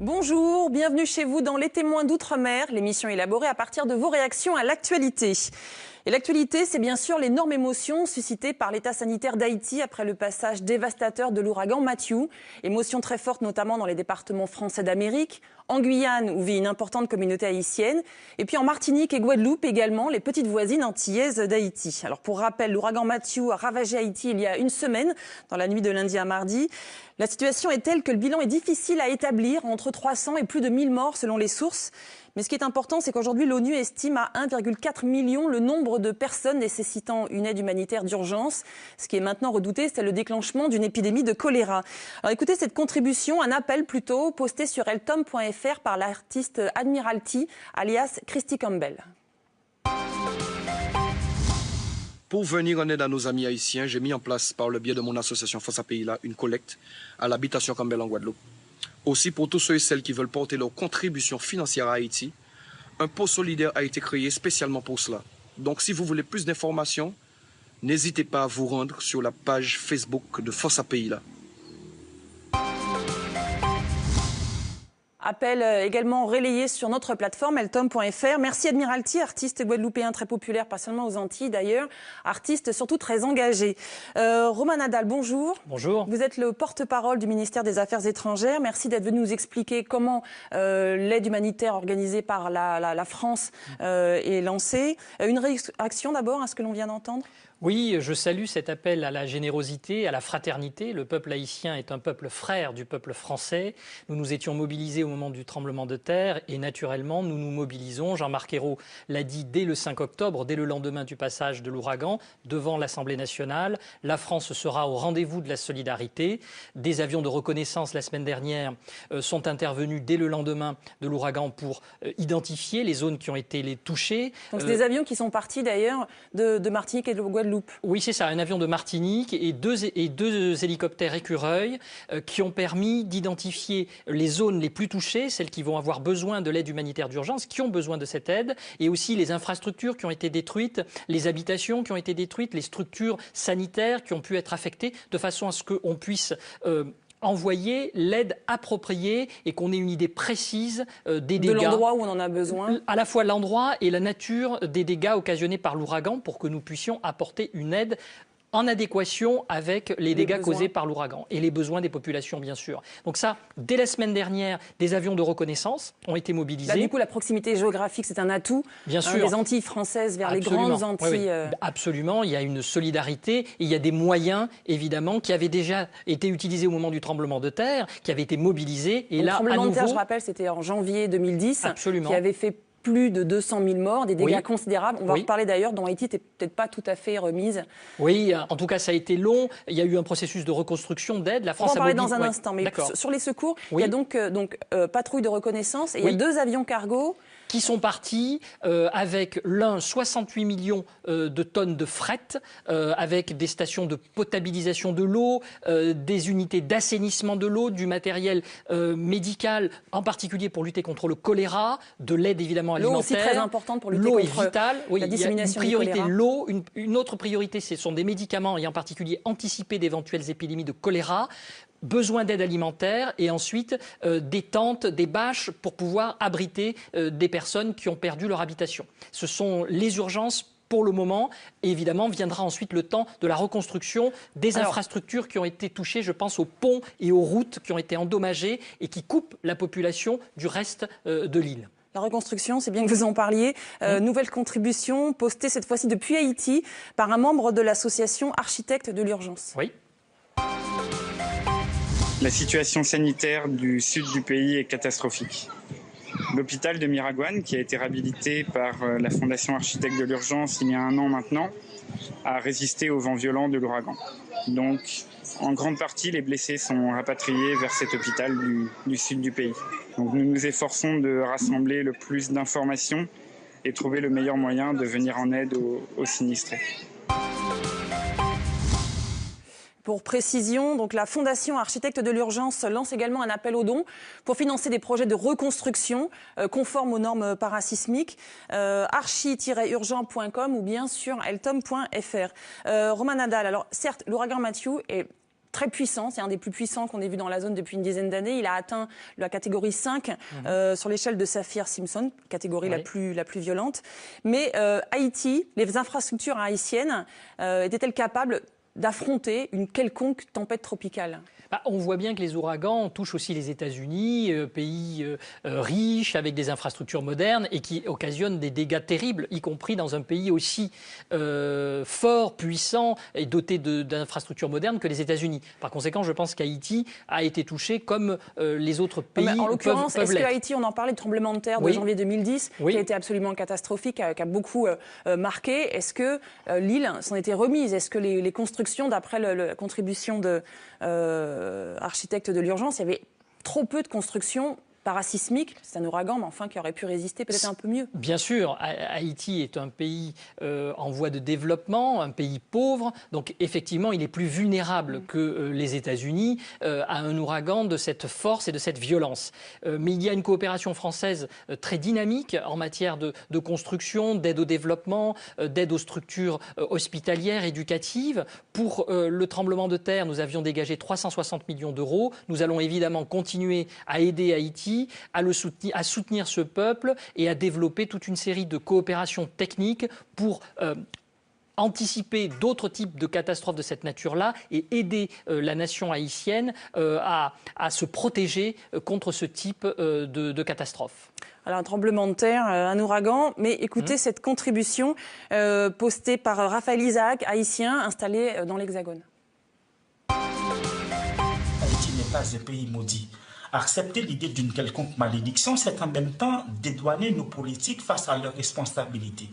Bonjour, bienvenue chez vous dans Les Témoins d'Outre-mer, l'émission élaborée à partir de vos réactions à l'actualité. Et l'actualité, c'est bien sûr l'énorme émotion suscitée par l'état sanitaire d'Haïti après le passage dévastateur de l'ouragan Matthew. Émotion très forte notamment dans les départements français d'Amérique, en Guyane où vit une importante communauté haïtienne, et puis en Martinique et Guadeloupe également, les petites voisines antillaises d'Haïti. Alors pour rappel, l'ouragan Matthew a ravagé Haïti il y a une semaine, dans la nuit de lundi à mardi. La situation est telle que le bilan est difficile à établir, entre 300 et plus de 1000 morts selon les sources. Mais ce qui est important, c'est qu'aujourd'hui, l'ONU estime à 1,4 million le nombre de personnes nécessitant une aide humanitaire d'urgence. Ce qui est maintenant redouté, c'est le déclenchement d'une épidémie de choléra. Alors écoutez cette contribution, un appel plutôt, posté sur eltom.fr par l'artiste Admiralty, alias Christy Campbell. Pour venir en aide à nos amis haïtiens, j'ai mis en place, par le biais de mon association Force à Pays-là, une collecte à l'habitation Campbell en Guadeloupe. Aussi, pour tous ceux et celles qui veulent porter leur contribution financière à Haïti, un pot solidaire a été créé spécialement pour cela. Donc, si vous voulez plus d'informations, n'hésitez pas à vous rendre sur la page Facebook de Force à Pays-là. Appel également relayé sur notre plateforme eltom.fr. Merci Admiralty, artiste guadeloupéen très populaire, pas seulement aux Antilles d'ailleurs, artiste surtout très engagé. Romain Nadal, bonjour. Bonjour. Vous êtes le porte-parole du ministère des Affaires étrangères. Merci d'être venu nous expliquer comment l'aide humanitaire organisée par la France est lancée. Une réaction d'abord à ce que l'on vient d'entendre ? Oui, je salue cet appel à la générosité, à la fraternité. Le peuple haïtien est un peuple frère du peuple français. Nous nous étions mobilisés au moment du tremblement de terre et naturellement, nous nous mobilisons. Jean-Marc Ayrault l'a dit dès le 5 octobre, dès le lendemain du passage de l'ouragan, devant l'Assemblée nationale. La France sera au rendez-vous de la solidarité. Des avions de reconnaissance la semaine dernière sont intervenus dès le lendemain de l'ouragan pour identifier les zones qui ont été les touchées. Donc c'est des avions qui sont partis d'ailleurs de Martinique et de Guadeloupe. Oui, c'est ça, un avion de Martinique et deux hélicoptères écureuils qui ont permis d'identifier les zones les plus touchées, celles qui vont avoir besoin de l'aide humanitaire d'urgence, qui ont besoin de cette aide, et aussi les infrastructures qui ont été détruites, les habitations qui ont été détruites, les structures sanitaires qui ont pu être affectées, de façon à ce qu'on puisse envoyer l'aide appropriée et qu'on ait une idée précise des dégâts. De l'endroit où on en a besoin. À la fois l'endroit et la nature des dégâts occasionnés par l'ouragan pour que nous puissions apporter une aide en adéquation avec les dégâts causés par l'ouragan et les besoins des populations, bien sûr. Donc ça, dès la semaine dernière, des avions de reconnaissance ont été mobilisés. Là, du coup, la proximité géographique, c'est un atout. Bien sûr. Des Antilles françaises vers Absolument. Les grandes Antilles. Oui, oui. Absolument, il y a une solidarité et il y a des moyens, évidemment, qui avaient déjà été utilisés au moment du tremblement de terre, qui avaient été mobilisés. Et le là, tremblement à nouveau, de terre, je rappelle, c'était en janvier 2010, Absolument. qui avait fait plus de 200 000 morts, des dégâts considérables. On va reparler d'ailleurs, dont Haïti n'était peut-être pas tout à fait remise. Oui, en tout cas, ça a été long. Il y a eu un processus de reconstruction, d'aide. La France on va en parler dans un instant. Mais sur les secours, il y a donc patrouille de reconnaissance et il y a 2 avions cargo qui sont partis avec l'un 68 millions de tonnes de fret, avec des stations de potabilisation de l'eau, des unités d'assainissement de l'eau, du matériel médical, en particulier pour lutter contre le choléra, de l'aide évidemment alimentaire. L'eau aussi très importante pour lutter contre vitale. Oui, la dissémination il y a une priorité, du choléra. l'eau. Une autre priorité, ce sont des médicaments et en particulier anticiper d'éventuelles épidémies de choléra. Besoin d'aide alimentaire et ensuite des tentes, des bâches pour pouvoir abriter des personnes qui ont perdu leur habitation. Ce sont les urgences pour le moment. Et évidemment, viendra ensuite le temps de la reconstruction des infrastructures qui ont été touchées. Je pense aux ponts et aux routes qui ont été endommagées et qui coupent la population du reste de l'île. La reconstruction, c'est bien que vous en parliez. Nouvelle contribution postée cette fois-ci depuis Haïti par un membre de l'association Architectes de l'Urgence. Oui. La situation sanitaire du sud du pays est catastrophique. L'hôpital de Miragouane, qui a été réhabilité par la Fondation Architectes de l'Urgence il y a 1 an maintenant, a résisté au vent violent de l'ouragan. Donc, en grande partie, les blessés sont rapatriés vers cet hôpital du sud du pays. Donc, nous nous efforçons de rassembler le plus d'informations et trouver le meilleur moyen de venir en aide aux sinistrés. Pour précision, donc la Fondation Architectes de l'Urgence lance également un appel aux dons pour financer des projets de reconstruction conformes aux normes parasismiques. Archi-urgent.com ou bien sur eltom.fr. Romain Nadal, alors certes, l'ouragan Matthew est très puissant, c'est un des plus puissants qu'on ait vu dans la zone depuis une dizaine d'années. Il a atteint la catégorie 5 sur l'échelle de Saffir-Simpson, catégorie la plus violente. Mais Haïti, les infrastructures haïtiennes étaient-elles capables d'affronter une quelconque tempête tropicale ? On voit bien que les ouragans touchent aussi les États-Unis, pays riches, avec des infrastructures modernes et qui occasionnent des dégâts terribles, y compris dans un pays aussi fort, puissant et doté d'infrastructures modernes que les États-Unis. Par conséquent, je pense qu'Haïti a été touché comme les autres pays. En l'occurrence, peuvent est-ce l'être. que Haïti, on en parlait de tremblement de terre de janvier 2010, qui a été absolument catastrophique, qui a beaucoup marqué. Est-ce que l'île s'en était remise ? Est-ce que les constructions, d'après la contribution de Architectes de l'Urgence, il y avait trop peu de constructions parasismique, c'est un ouragan, mais enfin qui aurait pu résister peut-être un peu mieux. Bien sûr, Haïti est un pays en voie de développement, un pays pauvre, donc effectivement il est plus vulnérable que les États-Unis à un ouragan de cette force et de cette violence. Mais il y a une coopération française très dynamique en matière de construction, d'aide au développement, d'aide aux structures hospitalières, éducatives. Pour le tremblement de terre, nous avions dégagé 360 millions d'euros. Nous allons évidemment continuer à aider Haïti, à soutenir ce peuple et à développer toute une série de coopérations techniques pour anticiper d'autres types de catastrophes de cette nature-là et aider la nation haïtienne à se protéger contre ce type de catastrophe. Alors un tremblement de terre, un ouragan, mais écoutez cette contribution postée par Raphaël Isaac, haïtien, installé dans l'Hexagone. Haïti n'est pas un pays maudit. Accepter l'idée d'une quelconque malédiction, c'est en même temps dédouaner nos politiques face à leurs responsabilités.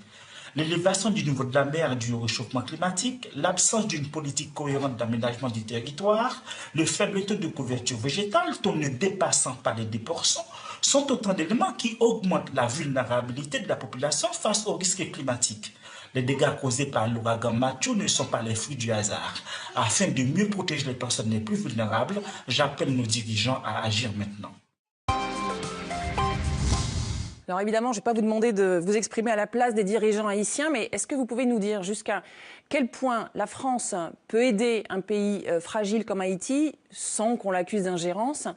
L'élévation du niveau de la mer et du réchauffement climatique, l'absence d'une politique cohérente d'aménagement du territoire, le faible taux de couverture végétale, tout ne dépassant pas les 10%, sont autant d'éléments qui augmentent la vulnérabilité de la population face aux risques climatiques. Les dégâts causés par l'ouragan Matthew ne sont pas les fruits du hasard. Afin de mieux protéger les personnes les plus vulnérables, j'appelle nos dirigeants à agir maintenant. Alors évidemment, je ne vais pas vous demander de vous exprimer à la place des dirigeants haïtiens, mais est-ce que vous pouvez nous dire jusqu'à quel point la France peut aider un pays fragile comme Haïti sans qu'on l'accuse d'ingérence?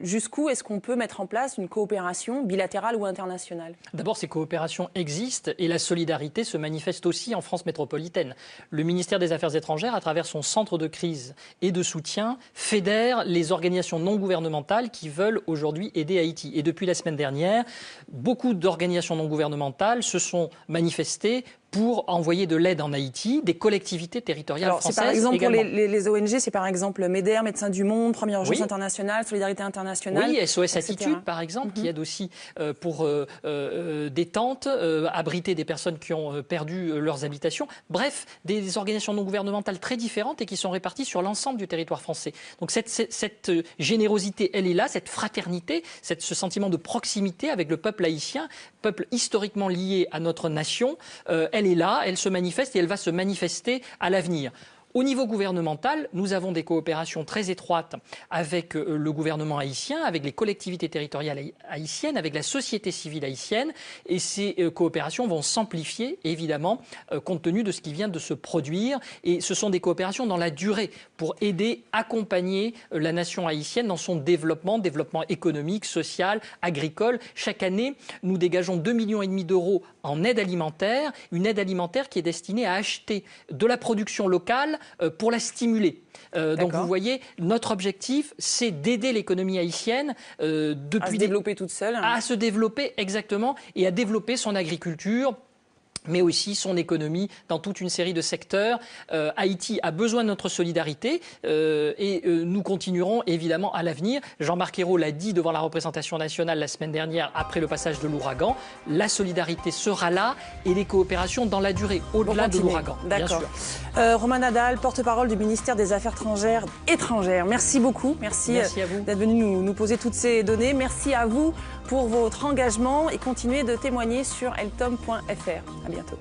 Jusqu'où est-ce qu'on peut mettre en place une coopération bilatérale ou internationale? D'abord, ces coopérations existent et la solidarité se manifeste aussi en France métropolitaine. Le ministère des Affaires étrangères, à travers son centre de crise et de soutien, fédère les organisations non gouvernementales qui veulent aujourd'hui aider Haïti. Et depuis la semaine dernière, beaucoup d'organisations non gouvernementales se sont manifestées pour envoyer de l'aide en Haïti, des collectivités territoriales françaises. C'est par exemple également. pour les ONG, c'est par exemple MEDER, Médecins du Monde, Première Urgence internationale, Solidarité internationale. Oui, SOS Attitude par exemple, qui aide aussi pour des tentes, abriter des personnes qui ont perdu leurs habitations. Bref, des organisations non gouvernementales très différentes et qui sont réparties sur l'ensemble du territoire français. Donc cette générosité, elle est là, cette fraternité, ce sentiment de proximité avec le peuple haïtien, peuple historiquement lié à notre nation, elle est là, elle se manifeste et elle va se manifester à l'avenir. Au niveau gouvernemental, nous avons des coopérations très étroites avec le gouvernement haïtien, avec les collectivités territoriales haïtiennes, avec la société civile haïtienne. Et ces coopérations vont s'amplifier, évidemment, compte tenu de ce qui vient de se produire. Et ce sont des coopérations dans la durée pour aider, accompagner la nation haïtienne dans son développement économique, social, agricole. Chaque année, nous dégageons 2,5 millions d'euros en aide alimentaire, une aide alimentaire qui est destinée à acheter de la production locale pour la stimuler. Donc vous voyez, notre objectif, c'est d'aider l'économie haïtienne à se développer toute seule. À se développer, exactement, et à développer son agriculture, mais aussi son économie dans toute une série de secteurs. Haïti a besoin de notre solidarité et nous continuerons évidemment à l'avenir. Jean-Marc Ayrault l'a dit devant la représentation nationale la semaine dernière après le passage de l'ouragan. La solidarité sera là et les coopérations dans la durée, au-delà de l'ouragan. D'accord. Romain Nadal, porte-parole du ministère des Affaires étrangères. Merci beaucoup. Merci à vous d'être venu nous poser toutes ces données. Merci à vous pour votre engagement et continuez de témoigner sur eltom.fr. À bientôt.